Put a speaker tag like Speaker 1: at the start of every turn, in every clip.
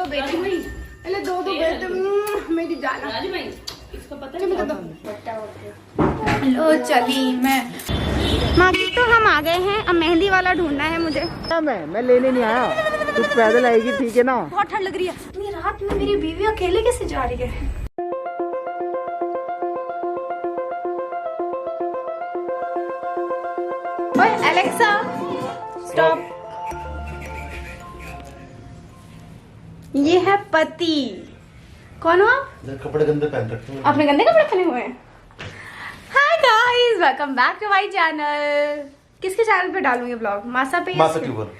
Speaker 1: दो बेटी हुई, पहले दो बेटे मेरी जाना इसका पता है। लो चली मैं माकी, तो हम आ गए हैं। अब मेहंदी वाला ढूंढना है मुझे।
Speaker 2: मैं लेने नहीं आया, तू पैदल आएगी ठीक है ना।
Speaker 1: बहुत ठंड लग रही है। इतनी रात में मेरी बीवी अकेले कैसे जा रही है? ओए एलेक्सा स्टॉप। ये है पति। कौन हो आप?
Speaker 2: कपड़े गंदे पहन रखे हैं।
Speaker 1: आपने गंदे कपड़े पहने हुए हैं। Hi guys, welcome back to my channel. किसके चैनल पे डालूंगी ब्लॉग? मासा पे?
Speaker 2: मासा ट्यूबर।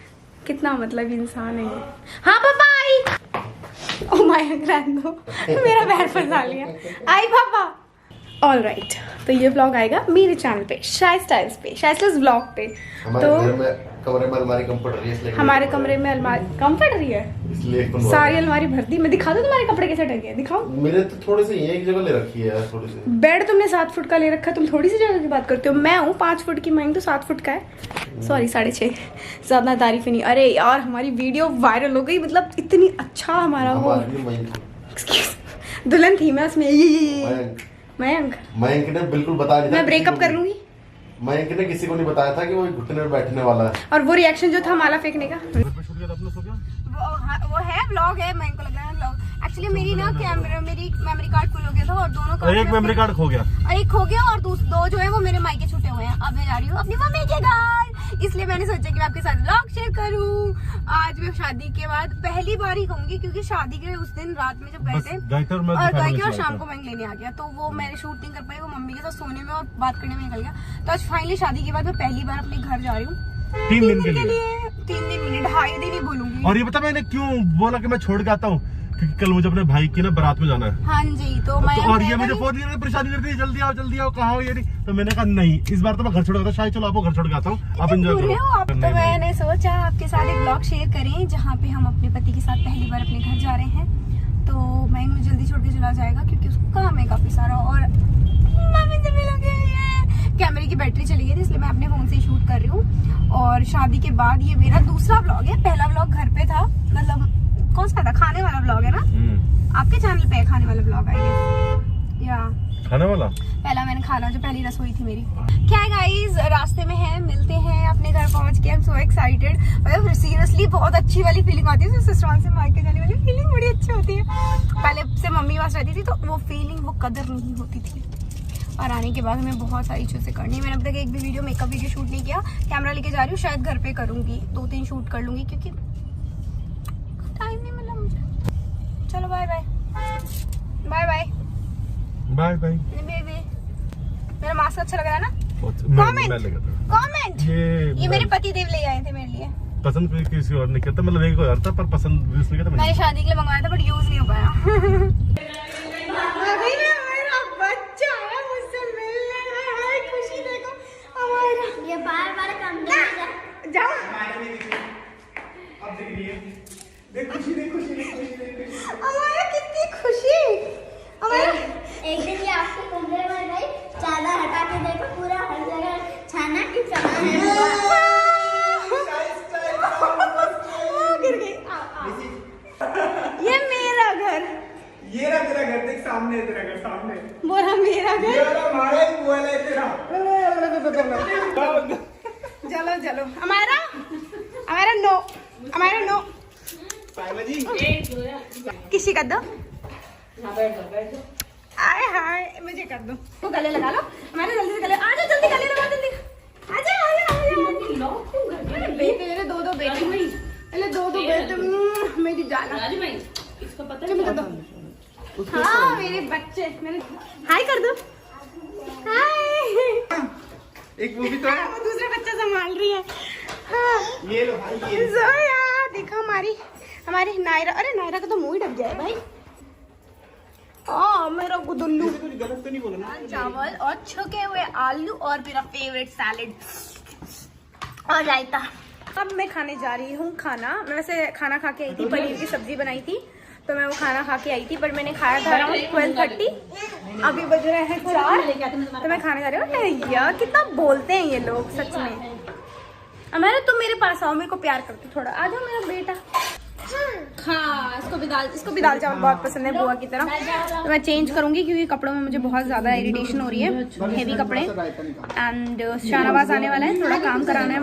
Speaker 1: कितना मतलब इंसान है ये। हाँ पापा आई। ओह माय ग्रैंडो, मेरा पैर फंसा लिया। आई पापा। ऑल राइट, तो ये ब्लॉग आएगा मेरे चैनल पे, शाय स्टाइल्स पे, शाय स्टाइल्स ब्लॉग पे।
Speaker 2: हमारे
Speaker 1: तो
Speaker 2: घर में कमरे में अलमारी कम पड़ रही है इसलिए।
Speaker 1: हमारे कमरे में अलमारी कम पड़ रही है
Speaker 2: इसलिए
Speaker 1: सारी अलमारी भर दी। मैं दिखा दूं तुम्हारे कपड़े कैसे ढके हैं? दिखाओ।
Speaker 2: मेरे तो थोड़े से एक जगह ले रखी है यार, थोड़ी सी।
Speaker 1: बेड तुमने 7 फुट का ले रखा है, तुम थोड़ी सी जगह की बात करते हो। मैं हूँ 5 फुट की, मैं तो 7 फुट का है। सॉरी 6.5, ज्यादा तारीफ नहीं। अरे यार हमारी वीडियो वायरल हो गई, मतलब इतनी अच्छा हमारा वो दुल्हन थी मैं उसमें। मयंक
Speaker 2: ने बिल्कुल बता दिया।
Speaker 1: मैं ब्रेकअप कर लूंगी।
Speaker 2: मयंक ने किसी को नहीं बताया था कि वो घुटने में बैठने वाला है।
Speaker 1: और वो रिएक्शन जो था माला फेंकने का, वो है व्लॉग है। मयंक को लग रहा है व्लॉग। एक्चुअली मेरी ना कैमरा, मेरी मेमोरी कार्ड फुल हो गया था और दोनों
Speaker 3: एक मेमोरी कार्ड खो गया,
Speaker 1: एक हो गया और दो जो है वो मेरे मायके छूटे हुए हैं। अब मैं जा रही हूँ अपनी मम्मी के घर, इसलिए मैंने सोचा कि मैं आपके साथ व्लॉग शेयर करूँ। आज मैं शादी के बाद पहली बार ही कहूंगी, क्योंकि शादी के उस दिन रात में जब गए थे और शाम को मयंक लेने आ गया, तो वो मैंने शूट नहीं कर पाई। वो मम्मी के साथ सोने में और बात करने में निकल गया। तो आज फाइनली शादी के बाद मैं पहली बार अपने घर जा रही हूँ
Speaker 3: 3 दिन के लिए।
Speaker 1: 3 दिन मिनट 2.5 दिन ही बोलूंगी।
Speaker 3: और ये पता मैंने क्यों बोला कि मैं छोड़ के आता हूँ, क्योंकि कल मुझे अपने भाई की ना बारात में जाना है।
Speaker 1: हाँ जी, तो मैं
Speaker 3: और ये मुझे फोन करके परेशानी करती है, जल्दी आओ कहाँ हो ये नहीं। तो मैंने कहा नहीं, इस बार तो मैं घर छोड़ गया था। शायद चलो आपको घर छोड़ के आता हूँ, आप एंजॉय करो।
Speaker 1: तो मैंने सोचा आपके साथ एक ब्लॉग शेयर करें जहाँ पे हम अपने पति के साथ पहली बार अपने घर जा रहे हैं। तो मैं मुझे जल्दी छोड़ के चला जाएगा क्योंकि उसको काम है काफी सारा, और मम्मी से मिलोगे। कैमरे की बैटरी चली गई थी, इसलिए मैं अपने फोन से ही शूट कर रही हूँ। और शादी के बाद ये मेरा दूसरा ब्लॉग है। पहला ब्लॉग घर पे था, मतलब कौन सा था? खाने वाला ब्लॉग है ना, आपके चैनल पे है खाने वाला ब्लॉग है या
Speaker 3: खाने वाला।
Speaker 1: पहला मैंने खाना, जो पहली रसोई थी मेरी। क्या है गाइस, रास्ते में है, मिलते हैं अपने घर पहुंच के। I am so excited. मतलब सीरियसली बहुत अच्छी वाली फीलिंग आती है, सिस्टरान से मायके जाने वाली फीलिंग बड़ी अच्छी होती है। पहले से मम्मी पास रहती थी तो वो फीलिंग, वो कदर नहीं होती थी, और आने के बाद हमें बहुत सारी चीजें करनी है। मैंने अब तक एक भी वीडियो, मेकअप वीडियो शूट नहीं किया। कैमरा लेके जा रही हूँ, शायद घर पे करूंगी, 2-3 शूट कर लूंगी क्योंकि टाइम नहीं मिला मुझे। चलो bye bye bye bye
Speaker 3: bye bye.
Speaker 1: मेरा मास्क अच्छा लग रहा है ना? कमेंट। ये मेरे पति देव ले आए थे मेरे लिए।
Speaker 3: पसंद कोई किसी और नहीं करता, मतलब एक और था पर पसंद यूज नहीं करता।
Speaker 1: मैंने शादी के लिए मंगवाया था बट यूज नहीं हो पाया। मेरा बच्चा आया मुझसे मिलने। हाय खुशी देखो हमारा, ये बार-बार काम जाओ। अब देख रही है, देख खुशी हमारा, कितनी खुशी हमारा।
Speaker 4: एक दिन ये आपके कमरे में गई, चादर हटा के देखो पूरा हर जगह छाना की चना है।
Speaker 1: गिर गई। ये मेरा घर,
Speaker 5: ये रहा तेरा घर, देख सामने है तेरा घर, सामने
Speaker 1: बोला मेरा घर।
Speaker 5: ये वाला हमारा ही वो है तेरा।
Speaker 1: चलो हमारा नो
Speaker 5: साइमा जी
Speaker 1: किसी का दो। आए हाय, मुझे कर दो। वो गले लगा लो हमारे, जल्दी से गले। आ जाओ जल्दी, गले लगा जल्दी। आजा बेटे, मेरे 2 बेटी हुई, पहले 2 बेटे मेरी जाना इसका पता नहीं। हाँ मेरे बच्चे, मेरे हाय कर दो। हाय,
Speaker 5: एक वो भी तो है,
Speaker 1: वो दूसरा बच्चा संभाल रही है। हाँ
Speaker 5: ये लो भाई, ये
Speaker 1: जोया देखो हमारी नायरा। अरे नायरा का तो मुंह ही ढक गया है भाई। मेरा गुदुल्लू।
Speaker 5: कुछ गलत तो नहीं बोला ना?
Speaker 1: चावल और छुके हुए आलू और मेरा फेवरेट सैलेड और रायता। अब मैं खाने जा रही हूँ खाना। मैं वैसे खाना खा के आई थी, पनीर की सब्जी बनाई थी, तो मैं वो खाना खा के आई थी, पर मैंने खाया था अराउंड 12:30। अभी बज रहे हैं 4, तो मैं खाने जा रही हूँ। यार कितना बोलते हैं ये लोग सच में। हमारा तुम मेरे पास आओ, मेरे को प्यार करते थोड़ा। आ जाओ मेरा बेटा। हाँ, इसको इसको भी दाल चावल बहुत पसंद है बुआ की तरह। तो मैं चेंज करूंगी क्योंकि कपड़ों में मुझे बहुत ज्यादा इरिटेशन हो रही है, हेवी कपड़े। एंड शाहनवाज आने वाला है, थोड़ा काम कराना है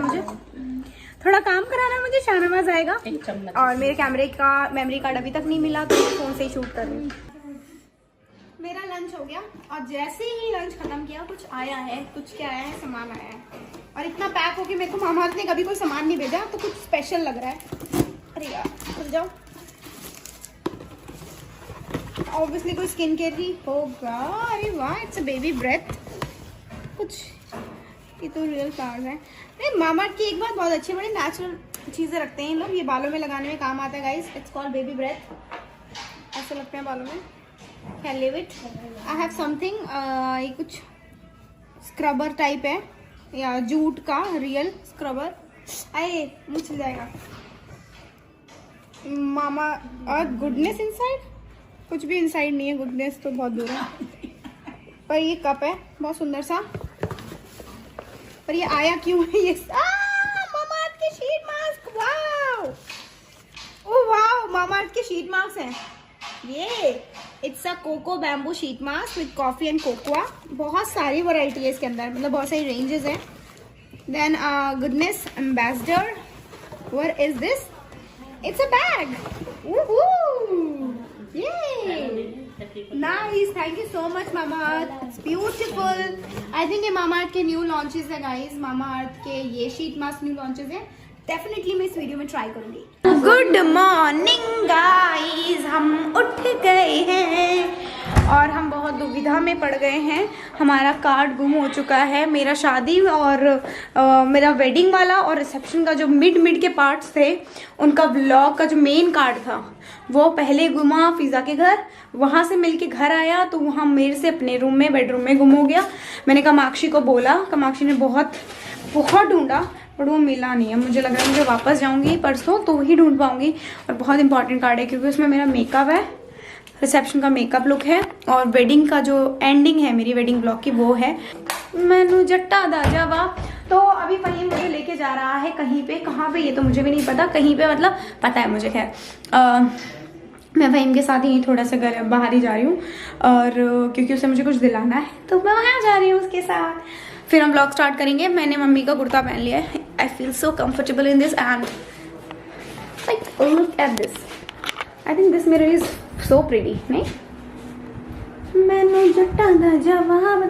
Speaker 1: मुझे, शाहनवाज आएगा। और मेरे कैमरे का मेमोरी कार्ड अभी तक नहीं मिला, तो फोन से ही शूट कर रही हूँ। मेरा लंच हो गया और जैसे ही लंच खत्म किया कुछ आया है, कुछ क्या आया है, सामान आया है। और इतना पैक हो कि मेरे को मामा ने कभी कोई सामान नहीं भेजा, तो कुछ स्पेशल लग रहा है। अरे यार खुल जाओ। ऑब्वियसली कोई स्किन केयर ही होगा। अरे वाह, इट्स अ बेबी ब्रेथ। कुछ ये तो रियल फ्लावर्स है। अरे मामा की एक बात बहुत अच्छी, बड़ी नेचुरल चीजें रखते हैं इन लोग। ये बालों में लगाने में काम आता है guys. It's called baby breath. ऐसे लगते हैं बालों में। Can leave it. I have something. ये कुछ स्क्रबर टाइप है या जूट का रियल स्क्रबर। आए मुँह छिल जाएगा मामा। और गुडनेस इनसाइड, कुछ भी इनसाइड नहीं है, गुडनेस तो बहुत दूर है। पर ये कप है बहुत सुंदर सा। पर ये आया क्यों है ये? मामा अर्थ के sheet mask. Wow, oh wow, Mamaearth के शीट मास्क हैं ये। It's a coco bamboo sheet mask with coffee and cocoa. बहुत सारी वैरायटी है इसके अंदर, मतलब बहुत सारी रेंजेस हैं। Then goodness ambassador, what is this? It's a bag. Nice, thank you so much Mamaearth, it's beautiful. I think ये मामा अर्थ के न्यू लॉन्चेस है गाइस। मामा अर्थ के ये शीट मास्क न्यू लॉन्चेस है। Definitely मैं इस video में try करूंगी। गुड मॉर्निंग गाइस, हम उठ गए हैं और हम बहुत दुविधा में पड़ गए हैं। हमारा कार्ड गुम हो चुका है। मेरा शादी और मेरा वेडिंग वाला और रिसेप्शन का जो मिड के पार्ट्स थे, उनका व्लॉग का जो मेन कार्ड था वो पहले गुमा फिजा के घर। वहाँ से मिलके घर आया तो वहाँ मेरे से अपने रूम में, बेडरूम में गुम हो गया। मैंने कामाक्षी को बोला, कामाक्षी ने बहुत ढूंढा पर वो मिला नहीं है। मुझे लग रहा है मुझे वापस जाऊंगी परसों तो ही ढूंढ पाऊंगी। और बहुत इंपॉर्टेंट कार्ड है क्योंकि उसमें मेरा मेकअप है, रिसेप्शन का मेकअप लुक है और वेडिंग का जो एंडिंग है मेरी वेडिंग ब्लॉग की वो है। मैनू जट्टा दा जवाब। तो अभी फहीम मुझे लेके जा रहा है कहीं पे, कहाँ पे ये तो मुझे भी नहीं पता। कहीं पे मतलब पता है मुझे, खैर मैं फहीम के साथ ही थोड़ा सा घर बाहर ही जा रही हूँ। और क्योंकि उसे मुझे कुछ दिलाना है तो मैं वहाँ जा रही हूँ उसके साथ। फिर हम ब्लॉग स्टार्ट करेंगे। मैंने मम्मी का कुर्ता पहन लिया है। I feel so comfortable in this and like look at this. I think this mirror is so pretty, नहीं? मैंने जट्टा दा जवाब,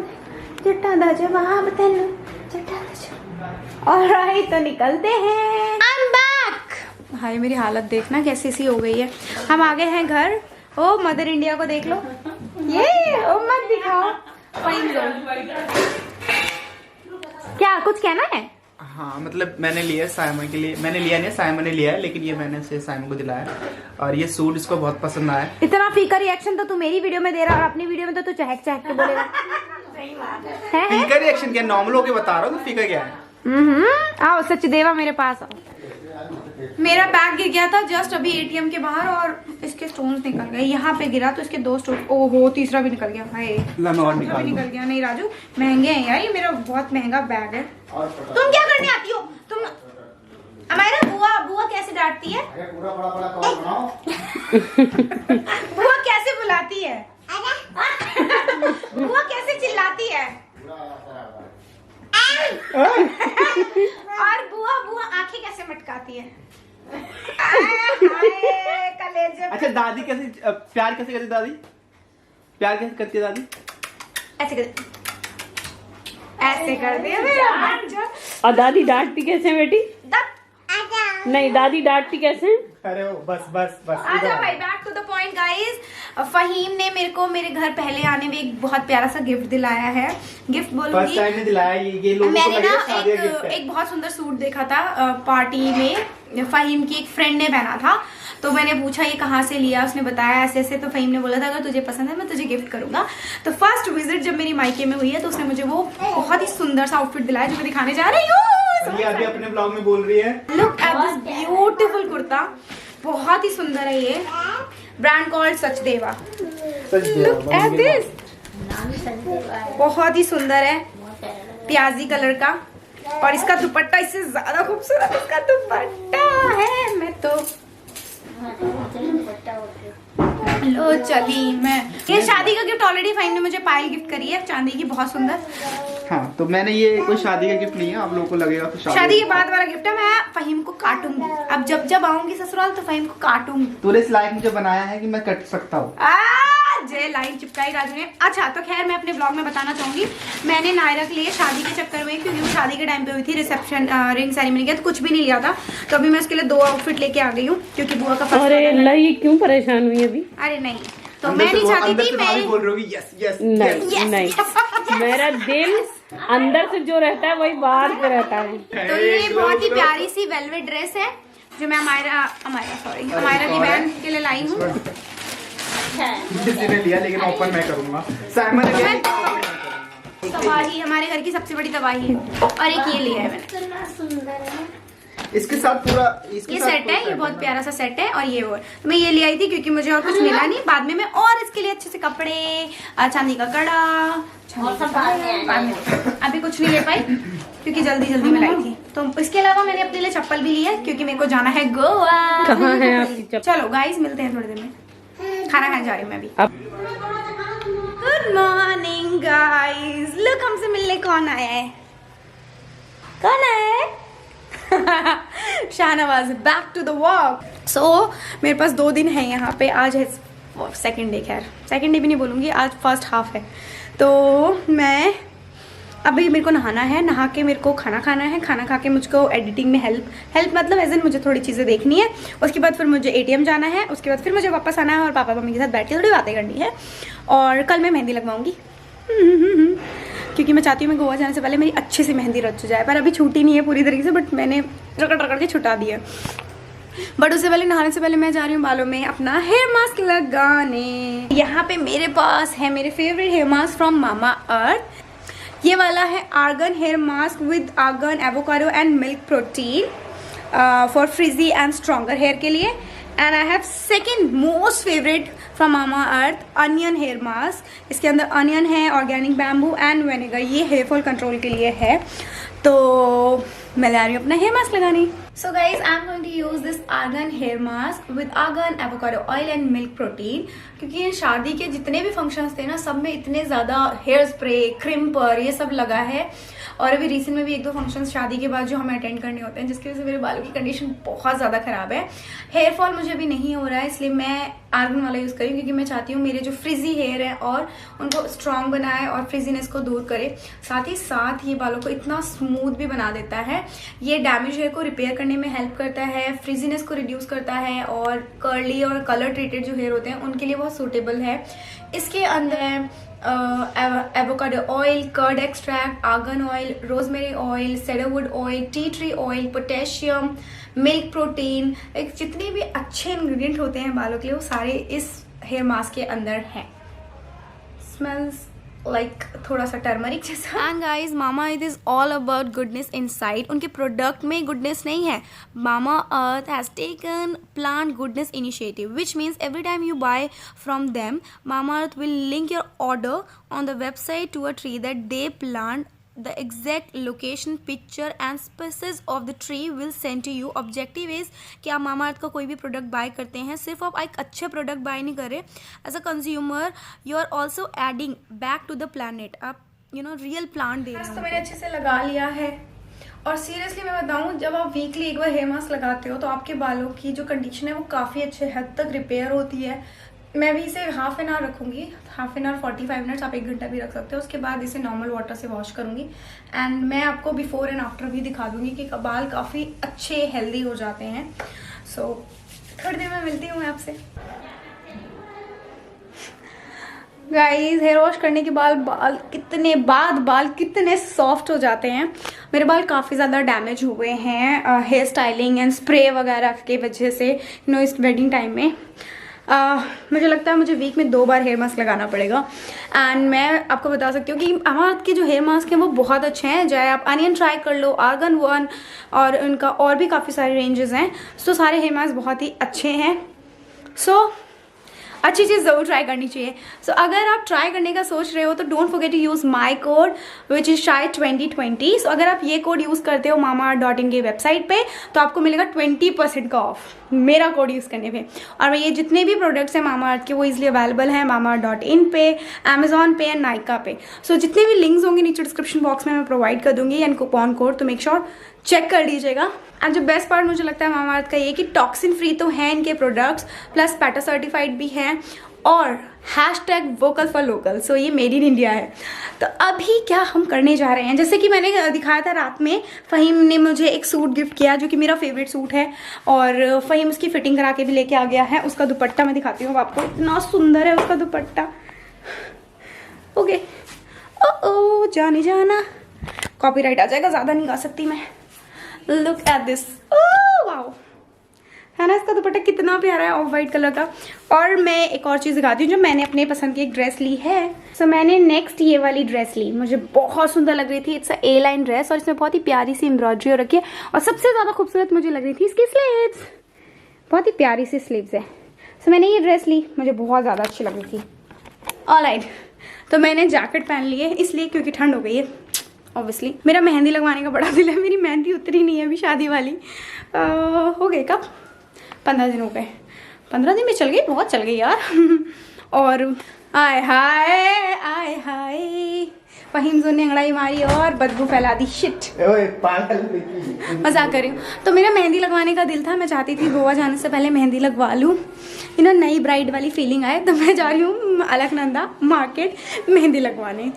Speaker 1: जट्टा दा जवाब तेनू, जट्टा दा जवाब। ऑलराइट, तो निकलते हैं। I am back. भाई मेरी हालत देखना कैसी सी हो गई है। हम आ गए हैं घर। ओ मदर इंडिया को देख लो। ये ओ मत दिखाओ। क्या कुछ कहना है?
Speaker 5: हाँ मतलब मैंने लिया साइमन के लिए, मैंने लिया नहीं, साइमन ने लिया है, लेकिन ये मैंने से साइमन को दिलाया और ये सूट इसको बहुत पसंद आया।
Speaker 1: इतना फीका रिएक्शन तो तू मेरी वीडियो में दे रहा है और अपनी वीडियो में तो तू चहक के बोलेगा।
Speaker 5: फीका रिएक्शन क्या, नॉर्मल होके बता रहा हूँ तो फीका क्या है।
Speaker 1: आओ सचदेवा मेरे पास आओ। मेरा बैग गिर गया था जस्ट अभी एटीएम के बाहर और इसके स्टोन्स निकल गए। यहाँ पे गिरा तो इसके 2 स्टोन, ओहो तीसरा भी निकल गया। हाय
Speaker 5: और
Speaker 1: निकल गया। नहीं राजू, महंगे हैं यार, ये मेरा बहुत महंगा बैग है। तुम क्या करने आती हो? तुम हमारा बुआ कैसे डांटती है? बुआ कैसे बुलाती है? बुआ कैसे चिल्लाती है? और बुआ आंखें कैसे मटकाती है?
Speaker 5: अच्छा दादी कैसे प्यार कैसे करती दादी? प्यार कैसे करती है दादी?
Speaker 1: ऐसे कर दिया मेरा बच्चा।
Speaker 6: और दादी डांटती कैसे बेटी? नहीं दादी डांटती कैसे?
Speaker 5: अरे वो बस
Speaker 1: आजा भाई, back to the point guys. Faheem ने मेरे को मेरे घर पहले आने में एक बहुत प्यारा सा गिफ्ट दिलाया है। गिफ्ट बोलूंगी,
Speaker 5: ने दिलाया ये लोगों
Speaker 1: मैंने
Speaker 5: को
Speaker 1: ना
Speaker 5: शादी का गिफ्ट है।
Speaker 1: एक बहुत सुंदर सूट देखा था पार्टी में, फहीम की एक फ्रेंड ने पहना था। तो मैंने पूछा ये कहाँ से लिया, उसने बताया ऐसे ऐसे। तो फहीम ने बोला था अगर तुझे पसंद है मैं तुझे गिफ्ट करूंगा। तो फर्स्ट विजिट जब मेरी मायके में हुई है तो उसने मुझे वो बहुत ही सुंदर सा आउटफिट दिलाया जो मैं दिखाने जा रही हूँ।
Speaker 5: ये अभी अपने ब्लॉग में बोल रही है।
Speaker 1: Look at this beautiful kurta, बहुत ही सुंदर है ये। Brand called Sachdeva. Look at this, बहुत ही सुंदर है, प्याजी कलर का। और इसका दुपट्टा इससे ज्यादा खूबसूरत इसका दुपट्टा है। मैं तो लो चली मैं। ये शादी का गिफ्ट ऑलरेडी फाइन ने मुझे पायल गिफ्ट करी है, चांदी की, बहुत सुंदर।
Speaker 5: हाँ, तो मैंने ये कोई शादी का गिफ्ट नहीं है, आप लोगों को लगेगा तो
Speaker 1: शादी के बाद वाला गिफ्ट है। मैं फहीम को काटूंगी, अब जब जब आऊंगी ससुराल तो फहीम को काटूंगी।
Speaker 5: तूने इस लायक मुझे बनाया है कि मैं कट सकता हूँ।
Speaker 1: जय लाइन चिपकाई राजू ने। अच्छा तो खैर मैं अपने ब्लॉग में बताना चाहूंगी, मैंने नायरा के लिए शादी के चक्कर में, क्योंकि वो शादी के टाइम पे हुई थी, रिसेप्शन रिंग सेरेमनी के, तो कुछ भी नहीं लिया था, तो अभी मैं उसके लिए 2 आउटफिट लेके आ गई हूँ, क्योंकि बुआ का फर्स्ट।
Speaker 6: अरे अल्लाह, ये क्यों परेशान हुई अभी?
Speaker 1: अरे नहीं, तो मैं नहीं चाहती थी, मैं
Speaker 5: बोल रही होगी यस यस
Speaker 6: नहीं नहीं, मेरा दिल अंदर से जो रहता है वही बाहर से रहता है।
Speaker 1: तो ये बहुत ही प्यारी सी वेलवेट ड्रेस है जो मैं अमायरा की बहन के लिए लाई हूँ।
Speaker 5: किसी ने लिया लेकिन ओपन मैं करूंगा। साइमन ने लिया।
Speaker 1: तबाही हमारे घर की सबसे बड़ी तबाही है। और एक ये लिया है मैंने,
Speaker 4: कितना सुंदर है।
Speaker 5: इसके साथ पूरा
Speaker 1: ये सेट है, ये बहुत प्यारा सा सेट है। और ये वो तो मैं ये ले आई थी क्योंकि मुझे और कुछ मिला नहीं, बाद में मैं और इसके लिए अच्छे से कपड़े, चांदी का कड़ा, अभी कुछ नहीं ले पाई क्योंकि जल्दी में लाई थी। तो इसके अलावा मैंने अपने लिए चप्पल भी ली है क्योंकि मेरे को जाना है गोवा।
Speaker 6: कहाँ है आपकी चप्पल?
Speaker 1: चलो गाइस मिलते हैं थोड़ी देर में, खाना खाने जा रही हूँ मैं अभी। गुड मॉर्निंग गाइस, लुक हमसे मिलने कौन आया है? कौन है? Shahnawaz, back to the work. So मेरे पास 2 दिन है यहाँ पे, आज है सेकंड डे, खैर सेकंड डे भी नहीं बोलूँगी, आज फर्स्ट हाफ है। तो मैं अभी मेरे को नहाना है, नहा के मेरे को खाना खाना है, खाना खा के मुझको एडिटिंग में हेल्प मतलब एज इन मुझे थोड़ी चीज़ें देखनी है। उसके बाद फिर मुझे ATM जाना है, उसके बाद फिर मुझे वापस आना है और पापा मम्मी के साथ बैठ के थोड़ी बातें करनी है। और कल मैं मेहंदी लगवाऊंगी क्योंकि मैं चाहती हूँ मैं गोवा जाने से पहले मेरी अच्छी सी मेहंदी रच जाए, पर अभी छूटी नहीं है पूरी तरीके से, बट मैंने रगड़ के छुटा दी है। बट उससे पहले, नहाने से पहले मैं जा रही हूँ बालों में अपना हेयर मास्क लगाने। यहाँ पे मेरे पास है मेरे favourite hair mask from Mamaearth. ये वाला है argan hair mask with argan, avocado and milk protein for frizzy and stronger hair के लिए। And I have second most favourite from Mamaearth onion hair mask. इसके अंदर onion है, organic bamboo and vinegar, ये hair fall control के लिए है। तो मैं जा रही हूँ अपना हेयर मास्क लगाने। So guys I am going to use this argan hair mask with argan, avocado oil and milk protein, क्योंकि ये शादी के जितने भी फंक्शंस थे ना, सब में इतने ज़्यादा हेयर स्प्रे, क्रिम्पर, ये सब लगा है। और अभी रिसेंट में भी 1-2 फंक्शंस शादी के बाद जो हमें अटेंड करने होते हैं, जिसकी वजह से मेरे बालों की कंडीशन बहुत ज़्यादा ख़राब है। हेयर फॉल मुझे अभी नहीं हो रहा है, इसलिए मैं आर्गन वाला यूज़ करी, क्योंकि मैं चाहती हूँ मेरे जो फ्रिजी हेयर है और उनको स्ट्रॉन्ग बनाए और फ्रिजीनेस को दूर करे। साथ ही साथ ये बालों को इतना स्मूथ भी बना देता है। ये डैमेज हेयर को रिपेयर करने में हेल्प करता है, फ्रिजीनेस को रिड्यूस करता है, और कर्ली और कलर ट्रीटेड जो हेयर होते हैं उनके लिए बहुत सूटेबल है। इसके अंदर avocado oil, curd extract, argan oil, rosemary oil, cedarwood oil, tea tree oil, potassium, milk protein, एक जितने भी अच्छे इंग्रेडिएंट होते हैं बालों के लिए, वो सारे इस हेयर मास्क के अंदर हैं। स्मेल्स लाइक थोड़ा सा टर्मरिक जैसा। And guys Mamaearth is all about goodness inside. उनके प्रोडक्ट में गुडनेस नहीं है, Mamaearth has taken plant goodness initiative, which means every time you buy from them, Mamaearth will link your order on the website to a tree that they plant. The exact location, picture and species of the tree will send to you. Objective is कि आप मामा अर्थ का कोई भी product bye करते हैं, सिर्फ आप एक अच्छे प्रोडक्ट बाय नहीं कर रहे, as a consumer you are also adding back to the planet, आप रियल प्लांट दे रहे हैं। तो मैंने अच्छे से लगा लिया है, और सीरियसली मैं बताऊं, जब आप वीकली एक बार हेयर मास्क लगाते हो तो आपके बालों की जो कंडीशन है वो काफ़ी अच्छे हद तक रिपेयर होती है। मैं भी इसे हाफ एन आवर रखूंगी, हाफ एन आवर 45 मिनट्स, आप 1 घंटा भी रख सकते हो। उसके बाद इसे नॉर्मल वाटर से वॉश करूंगी, एंड मैं आपको बिफोर एंड आफ्टर भी दिखा दूंगी कि बाल काफ़ी अच्छे हेल्दी हो जाते हैं। सो थोड़ी देर में मिलती हूँ आपसे। गाइस हेयर वॉश करने के बाद बाल कितने सॉफ्ट हो जाते हैं। मेरे बाल काफ़ी ज़्यादा डैमेज हुए हैं हेयर स्टाइलिंग एंड स्प्रे वगैरह के वजह से, इस वेडिंग टाइम में। मुझे लगता है मुझे वीक में 2 बार हेयर मास्क लगाना पड़ेगा। एंड मैं आपको बता सकती हूँ कि हमारे के जो हेयर मास्क हैं वो बहुत अच्छे हैं, चाहे आप अनियन ट्राई कर लो, आर्गन वन, और उनका और भी काफ़ी सारे रेंजेस हैं। तो सारे हेयर मास्क बहुत ही अच्छे हैं। सो अच्छी चीज़ ज़रूर ट्राई करनी चाहिए। सो अगर आप ट्राई करने का सोच रहे हो तो don't forget to use my code which is शायद 2020। सो अगर आप ये कोड यूज़ करते हो mamaearth.in की वेबसाइट पे तो आपको मिलेगा 20% का ऑफ। मेरा कोड यूज़ करने पे। और ये जितने भी प्रोडक्ट्स हैं मामाअर्थ के वो इजीली अवेलेबल हैं mamaearth.in पे, अमेजोन पे एंड नाइका पे। सो जितने भी लिंक्स होंगे नीचे डिस्क्रिप्शन बॉक्स में मैं प्रोवाइड कर दूंगी एंड कूपन कोड, तो मेक श्योर चेक कर लीजिएगा। एंड जो बेस्ट पार्ट मुझे लगता है मामाअर्थ का ये कि टॉक्सिन फ्री तो है इनके प्रोडक्ट्स, प्लस पैटा सर्टिफाइड भी हैं और #वोकल फॉर लोकल। सो ये मेड इन इंडिया है। तो अभी क्या हम करने जा रहे हैं, जैसे कि मैंने दिखाया था रात में, फ़हीम ने मुझे एक सूट गिफ्ट किया जो कि मेरा फेवरेट सूट है और फ़हीम उसकी फिटिंग करा के भी लेके आ गया है। उसका दुपट्टा मैं दिखाती हूँ आपको, इतना सुंदर है उसका दुपट्टा। ओके ओ जाने जाना, कॉपीराइट आ जाएगा, ज़्यादा नहीं गा सकती मैं। लुक एट दिस, वाओ, है ना इसका दुपट्टा कितना प्यारा है, ऑफ वाइट कलर का। और मैं एक और चीज़ दिखाती हूँ जो मैंने अपने पसंद की एक ड्रेस ली है। सो मैंने नेक्स्ट ये वाली ड्रेस ली, मुझे बहुत सुंदर लग रही थी। It's a A line dress और इसमें बहुत ही प्यारी सी एम्ब्रॉयडरी हो रखी है और सबसे ज़्यादा खूबसूरत मुझे लग रही थी इसकी स्लीव्स, बहुत ही प्यारी सी स्लीव्स है। सो मैंने ये ड्रेस ली, मुझे बहुत ज़्यादा अच्छी लग रही थी। ऑलराइट, तो मैंने जैकेट पहन ली है इसलिए क्योंकि ठंड हो गई है ऑब्वियसली। मेरा मेहंदी लगवाने का बड़ा दिल है, मेरी मेहंदी उतरी नहीं है अभी शादी वाली। हो गए कब, 15 दिन हो गए। 15 दिन में चल गई, बहुत चल गई यार। और आय हाय फ़हीम ने अंगड़ाई मारी और बदबू फैला दी। शिट, मजाक कर रही हूँ। तो मेरा मेहंदी लगवाने का दिल था, मैं चाहती थी गोवा जाने से पहले मेहंदी लगवा लूँ, नई ब्राइड वाली फीलिंग आए। तो मैं जा रही हूँ अलकनंदा मार्केट मेहंदी लगवाने।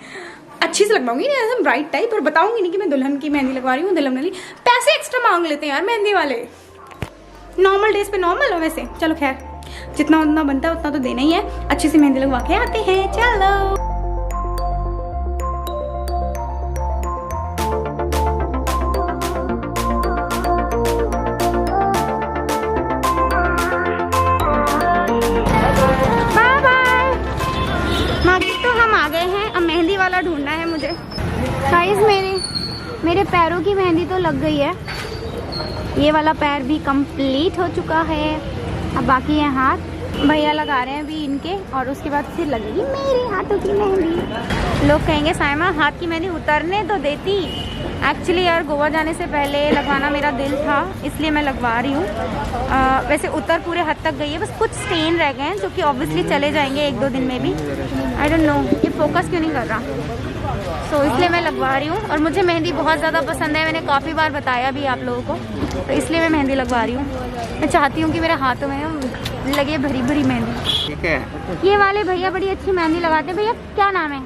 Speaker 1: अच्छी से लगवाऊंगी, नहीं ऐसा ब्राइट टाइप, और बताऊंगी नहीं कि मैं दुल्हन की मेहंदी लगवा रही हूँ। दुल्हन वाली पैसे एक्स्ट्रा मांग लेते हैं यार मेहंदी वाले, नॉर्मल डेज पे नॉर्मल हो वैसे। चलो खैर, जितना उतना बनता है उतना तो देना ही है। अच्छी सी मेहंदी लगवा के आते हैं, चलो। Bye bye. मार्केट तो हम आ गए हैं, अब मेहंदी वाला ढूंढना है मुझे। गाइस मेरे पैरों की मेहंदी तो लग गई है, ये वाला पैर भी कंप्लीट हो चुका है। अब बाकी है हाथ, भैया लगा रहे हैं अभी इनके, और उसके बाद फिर लगेगी मेरे हाथों की मेहंदी। लोग कहेंगे साइमा हाथ की मेहंदी उतरने तो देती। एक्चुअली यार गोवा जाने से पहले लगवाना मेरा दिल था, इसलिए मैं लगवा रही हूँ। वैसे उतर पूरे हद तक गई है, बस कुछ स्टेन रह गए हैं जो कि ऑब्वियसली चले जाएंगे 1-2 दिन में भी। आई डोंट नो ये फोकस क्यों नहीं कर रहा, सो इसलिए मैं लगवा रही हूँ। और मुझे मेहंदी बहुत ज़्यादा पसंद है, मैंने काफ़ी बार बताया भी आप लोगों को, तो इसलिए मैं मेहंदी लगवा रही हूँ। मैं चाहती हूँ कि मेरे हाथों में लगे भरी भरी मेहंदी।
Speaker 5: ठीक है,
Speaker 1: ये वाले भैया बड़ी अच्छी मेहंदी लगाते हैं। भैया क्या नाम है?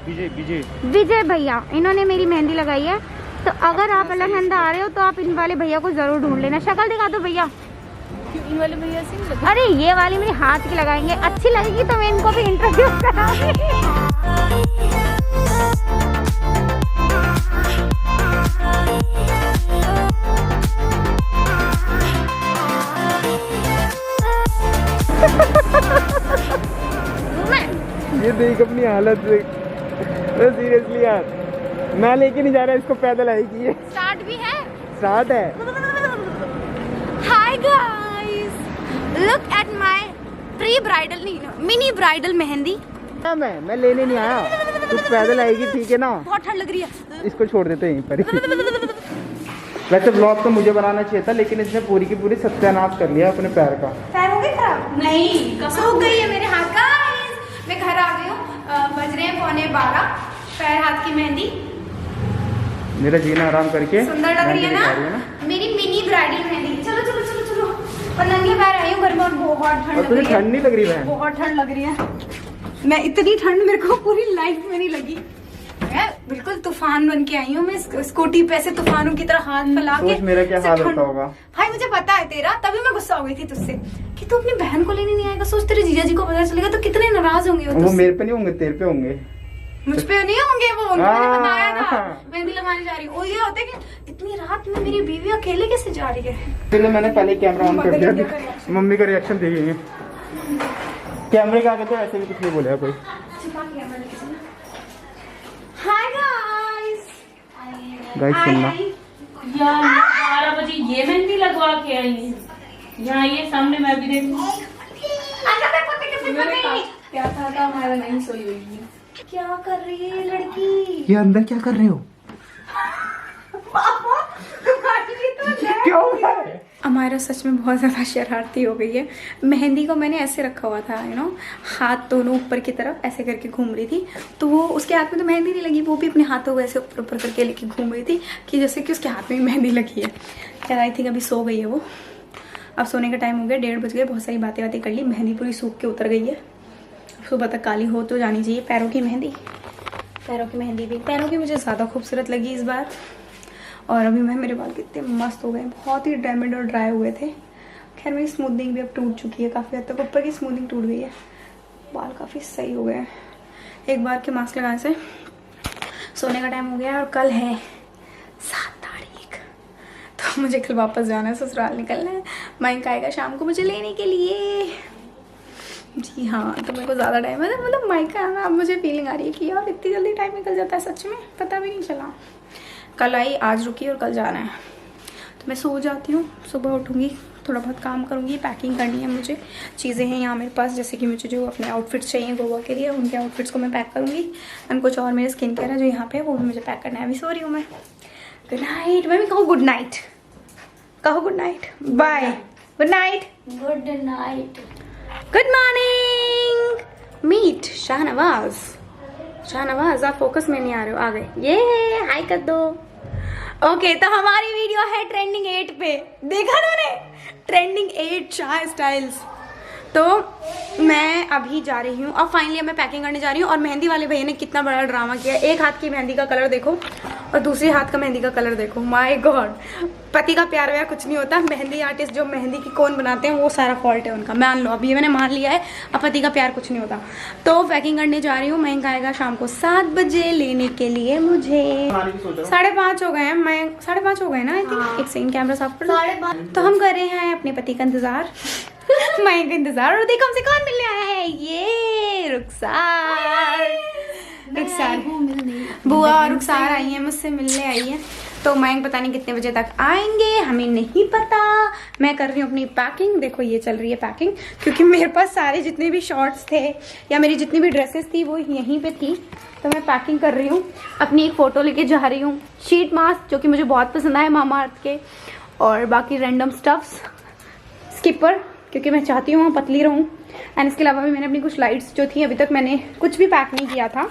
Speaker 1: विजय भैया, इन्होंने मेरी मेहंदी लगाई है। तो अगर आप अलकनंदा आ रहे हो तो आप इन वाले भैया को जरूर ढूंढ लेना। शक्ल दिखा दो भैया।
Speaker 6: इन वाले भैया से
Speaker 1: अरे ये वाली मेरे हाथ की लगाएंगे, अच्छी लगेगी तो मैं इनको भी इंट्रोड्यूस कराऊंगी।
Speaker 5: ये देख अपनी हालत देख, सीरियसली यार मैं लेके नहीं जा रहा इसको, पैदल आएगी ये।
Speaker 1: स्टार्ट भी है,
Speaker 5: स्टार्ट है।
Speaker 1: Hi guys, look at my pre bridal mini bridal mehndi.
Speaker 5: मैं लेने नहीं आया, तू पैदल आएगी ठीक है ना।
Speaker 1: बहुत ठंड लग रही है,
Speaker 5: इसको छोड़ देते हैं यहीं पर। वैसे ब्लॉग तो मुझे बनाना चाहिए था, लेकिन इसने पूरी की पूरी सत्यानाश कर लिया अपने पैर का।
Speaker 1: पैर हो गए खराब? नहीं, सूख गई है मेरे हाथ का। मैं घर आ गई हूँ, बज रहे हैं 11:15। पैर हाथ की मेहंदी
Speaker 5: मेरा जीना आराम करके
Speaker 1: सुंदर लग रही है ना मेरी मिनी ब्राइडल मेहंदी। चलो चलो चलो चलो, और नंगे पैर आई हूँ घर में और बहुत ठंड लग रही है।
Speaker 5: ठंड नहीं लग रही बहन?
Speaker 1: बहुत ठंड लग रही है, मैं इतनी ठंड मेरे को पूरी लाइफ में नहीं लगी। मैं बिल्कुल तूफान बन के आई हूँ, मैं स्कूटी पे ऐसे तूफानों की तरह हाथ फैला के।
Speaker 5: मेरा क्या हाल होता होगा
Speaker 1: भाई, मुझे पता है तेरा, तभी मैं गुस्सा हो गई थी तुझसे कि तू अपनी बहन को लेने नहीं आएगा। सोच तेरे जीजा जी को पता चलेगा तो कितने नाराज होंगे
Speaker 5: वो मेरे पे नहीं होंगे, तेरे पे होंगे।
Speaker 1: मुझ पे नहीं होंगे वो, उनको मैंने बताया था मेहंदी लगाने जा रही हूँ। ये होते कि इतनी रात में मेरी बीवी अकेले कैसे जा रही है।
Speaker 5: चलो मैंने पहले कैमरा ऑन कर दिया, मम्मी का रिएक्शन देखेंगे। कैमरे के आगे तो ऐसे भी कुछ नहीं बोलेगा कोई।
Speaker 1: हाय गाइस,
Speaker 5: सुनना
Speaker 6: यार 12 बजे ये मेहंदी लगवा के आई है। यहाँ ये सामने मैं भी देखूँ क्या था हमारा नहीं सोई हुई है।
Speaker 1: क्या कर रही है ये लड़की?
Speaker 5: ये अंदर क्या कर रहे हो?
Speaker 1: पापा तुम्हारी तो
Speaker 5: क्या हुआ है?
Speaker 1: हमारा सच में बहुत ज़्यादा शरारती हो गई है। मेहंदी को मैंने ऐसे रखा हुआ था, यू नो, हाथ दोनों ऊपर की तरफ ऐसे करके घूम रही थी, तो वो उसके हाथ में तो मेहंदी नहीं लगी, वो भी अपने हाथों को ऐसे ऊपर ऊपर करके लेके घूम रही थी कि जैसे कि उसके हाथ में मेहंदी लगी है। खैर आई थिंक अभी सो गई है वो। अब सोने का टाइम हो गया, 1:30 बज गए। बहुत सारी बातें कर ली, मेहंदी पूरी सूख के उतर गई है। सुबह तक काली हो तो जानी चाहिए। पैरों की मेहंदी भी, पैरों की मुझे ज़्यादा खूबसूरत लगी इस बार। और अभी मेरे बाल कितने मस्त हो गए, बहुत ही डैमेज और ड्राई हुए थे। खैर मेरी स्मूथनिंग भी अब टूट चुकी है, काफ़ी हद तक ऊपर की स्मूथनिंग टूट गई है, बाल काफ़ी सही हो गए हैं एक बार के मास्क लगाने से। सोने का टाइम हो गया और कल है 7 तारीख, तो मुझे कल वापस जाना है, ससुराल निकलना है। मयंक आएगा शाम को मुझे लेने के लिए। जी हाँ, तो मेरे को ज़्यादा टाइम है, मतलब माइक का आना। अब मुझे फीलिंग आ रही है कि यार इतनी जल्दी टाइम निकल जाता है, सच में पता भी नहीं चला। कल आई, आज रुकी और कल जाना है, तो मैं सो जाती हूँ। सुबह उठूँगी, थोड़ा बहुत काम करूँगी, पैकिंग करनी है मुझे। चीज़ें हैं यहाँ मेरे पास, जैसे कि मुझे जो अपने आउटफिट्स चाहिए गोवा के लिए, उनके आउटफिट्स को मैं पैक करूँगी। एंड कुछ और मेरे स्किन केयर है जो यहाँ पे है, वो भी मुझे पैक करना है। अभी सो रही हूँ मैं। Good night. मैं भी कहूँ गुड नाइट, कहो good night, bye, good night,
Speaker 4: good night,
Speaker 1: good morning. Meet Shahnawaz. Shahnawaz आप फोकस में नहीं आ रहे हो, आ गए, ये हाई कर दो। ओके, तो हमारी वीडियो है ट्रेंडिंग 8 पे, देखा तुमने? Trending 8 Shah styles. तो मैं अभी जा रही हूँ, अब फाइनली मैं पैकिंग करने जा रही हूँ। और मेहंदी वाले भैया ने कितना बड़ा ड्रामा किया, एक हाथ की मेहंदी का कलर देखो और दूसरे हाथ का मेहंदी का कलर देखो। माय गॉड, पति का प्यार व्यार कुछ नहीं होता। मेहंदी आर्टिस्ट जो मेहंदी की कोन बनाते हैं वो सारा फॉल्ट है उनका, मान लो, अभी मैंने मान लिया है। अब पति का प्यार कुछ नहीं होता। तो पैकिंग करने जा रही हूँ। मयंक आएगा शाम को 7 बजे लेने के लिए मुझे। 5:30 हो गए हैं, मैं 5:30 हो गए ना आई थिंक। एक सेकंड कैमरा साफ कर लो। 5:30 तो हम कर रहे हैं अपने पति का इंतजार, मयंक का इंतजार। और देखो हमसे कौन मिलने आया है, ये रुखसार। बुआ और रुखसार आई हैं, मुझसे मिलने आई हैं। तो मयंक पता नहीं कितने बजे तक आएंगे, हमें नहीं पता। मैं कर रही हूँ अपनी पैकिंग। देखो ये चल रही है पैकिंग, क्योंकि मेरे पास सारे जितने भी शॉर्ट्स थे या मेरी जितनी भी ड्रेसेस थी वो यहीं पे थी। तो मैं पैकिंग कर रही हूँ। अपनी एक फ़ोटो लेके जा रही हूँ, शीट मास्क जो कि मुझे बहुत पसंद आए मामाअर्थ के, और बाकी रैंडम स्टफ्स, स्किपर क्योंकि मैं चाहती हूँ पतली रहूँ। एंड इसके अलावा भी मैंने अपनी कुछ लाइट्स जो थी, अभी तक मैंने कुछ भी पैक नहीं किया था।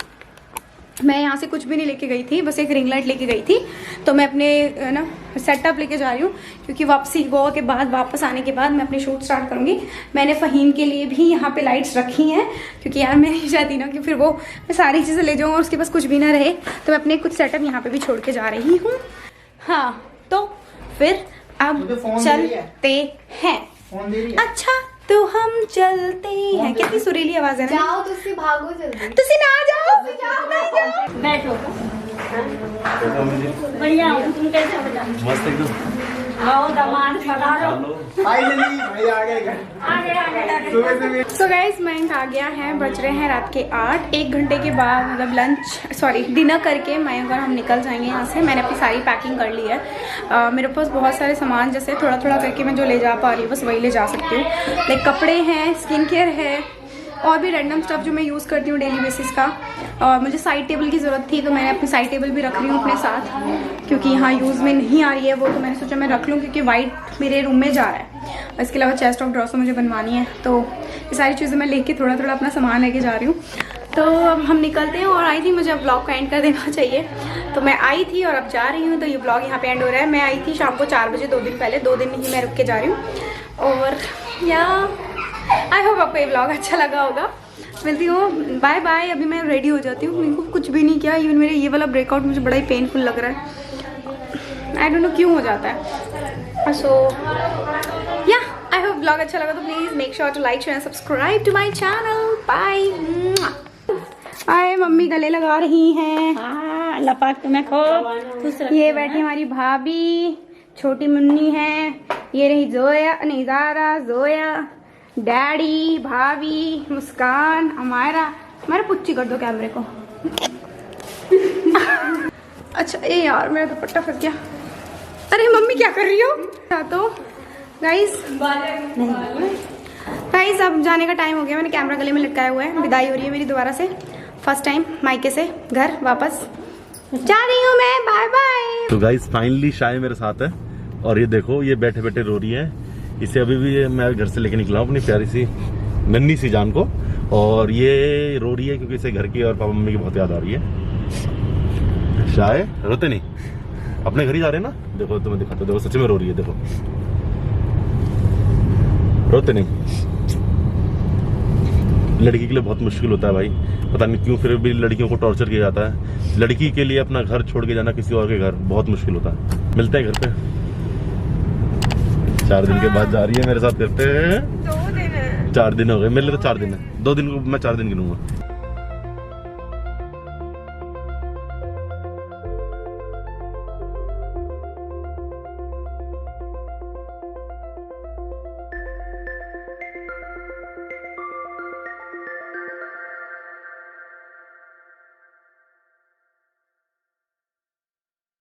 Speaker 1: मैं यहाँ से कुछ भी नहीं लेके गई थी, बस एक रिंग लाइट लेके गई थी। तो मैं अपने ना सेटअप लेके जा रही हूँ, क्योंकि वापसी गोवा के बाद, वापस आने के बाद मैं अपनी शूट स्टार्ट करूँगी। मैंने फ़हीम के लिए भी यहाँ पे लाइट्स रखी हैं, क्योंकि यार मैं नहीं चाहती ना कि फिर वो मैं सारी चीज़ें ले जाऊँ और उसके पास कुछ भी ना रहे। तो मैं अपने कुछ सेटअप यहाँ पर भी छोड़ के जा रही हूँ। हाँ, तो फिर अब चलते हैं। अच्छा तो हम चलते हैं। कितनी सुरीली आवाज है ना।
Speaker 4: जाओ तुसी भागो जल्दी,
Speaker 1: तुसी ना जाओ,
Speaker 6: बैठो, बढ़िया हूँ, तुम कैसे हो?
Speaker 2: मस्त एकदम।
Speaker 6: आओ दामाद, पधारो।
Speaker 3: फाइनली भाई आ गए घर। सुबह से
Speaker 1: सो गाइस मयंक आ गया है, बज रहे हैं रात के 8। 1 घंटे के बाद मतलब डिनर करके मयंक और हम निकल जाएंगे यहाँ से। मैंने अपनी सारी पैकिंग कर ली है। मेरे पास बहुत सारे सामान, जैसे थोड़ा थोड़ा करके मैं जो ले जा पा रही हूँ बस वही ले जा सकती हूँ। लाइक कपड़े हैं, स्किन केयर है, और भी रैंडम स्टफ जो मैं यूज़ करती हूँ डेली बेसिस का। और मुझे साइड टेबल की ज़रूरत थी, तो मैंने अपनी साइड टेबल भी रख रही हूँ अपने साथ, क्योंकि यहाँ यूज़ में नहीं आ रही है वो। तो मैंने सोचा मैं रख लूँ, क्योंकि वाइट मेरे रूम में जा रहा है। और इसके अलावा चेस्ट ऑफ ड्रॉस मुझे बनवानी है, तो ये सारी चीज़ें मैं लेके थोड़ा थोड़ा अपना सामान लेके जा रही हूँ। तो अब हम निकलते हैं। और आई थी मुझे अब ब्लॉग का एंड कर देना चाहिए, तो मैं आई थी और अब जा रही हूँ। तो ये ब्लॉग यहाँ पे एंड हो रहा है। मैं आई थी शाम को 4 बजे, 2 दिन पहले, 2 दिन ही मैं रुक के जा रही हूँ। और या आई होप आपको ये ब्लॉग अच्छा लगा होगा। मिलती हूँ, बाय बाय। अभी मैं रेडी हो जाती हूँ, मेरे को कुछ भी नहीं किया। इवन मेरे ये वाला ब्रेकआउट मुझे बड़ा ही पेनफुल लग रहा है, आई डोंट नो क्यों हो जाता है। सो या आई होप ब्लॉग अच्छा लगा, तो please make sure to like, share and subscribe to my channel. Bye. Hi, mummy गले लगा रही हैं।
Speaker 6: हाँ, लपाट तुम्हें खो।
Speaker 1: ये बैठी हमारी भाभी, छोटी मुन्नी है। ये रही जोया, नहीं ज़ारा, जोया, डैडी, भाभी, मुस्कान, हमारा पुच्ची कर दो कैमरे को। अच्छा ये यार मेरा दुपट्टा फंस गया। अरे मम्मी क्या कर रही हो? तो गाइस अब जाने का टाइम हो गया। मैंने कैमरा गले में लटकाया हुआ है। विदाई हो रही है मेरी दोबारा से, फर्स्ट टाइम मायके से घर वापस जा रही हूँ मैं। Bye bye.
Speaker 3: तो गाइस फाइनली शाय मेरे साथ है, और ये देखो ये बैठे बैठे रो रही है। इसे अभी भी मैं घर से लेके निकला हूँ अपनी प्यारी सी नन्ही सी जान को, और ये रो रही है क्योंकि इसे घर की और पापा मम्मी की बहुत याद आ रही है। शाय रोते नहीं, अपने घर ही जा रहे हैं ना। देखो तुम्हें दिखाता हूं, देखो सच में रो रही है, देखो रोते नहीं। लड़की के लिए बहुत मुश्किल होता है भाई, पता नहीं क्यों फिर भी लड़कियों को टॉर्चर किया जाता है। लड़की के लिए अपना घर छोड़ के जाना किसी और के घर बहुत मुश्किल होता है। मिलते हैं घर पे। 4 दिन के बाद जा रही है मेरे साथ, करते हैं
Speaker 1: 2 दिन है।
Speaker 3: 4 दिन हो गए, मेरे लिए तो 4 दिन है, 2 दिन को मैं 4 दिन गिनूंगा।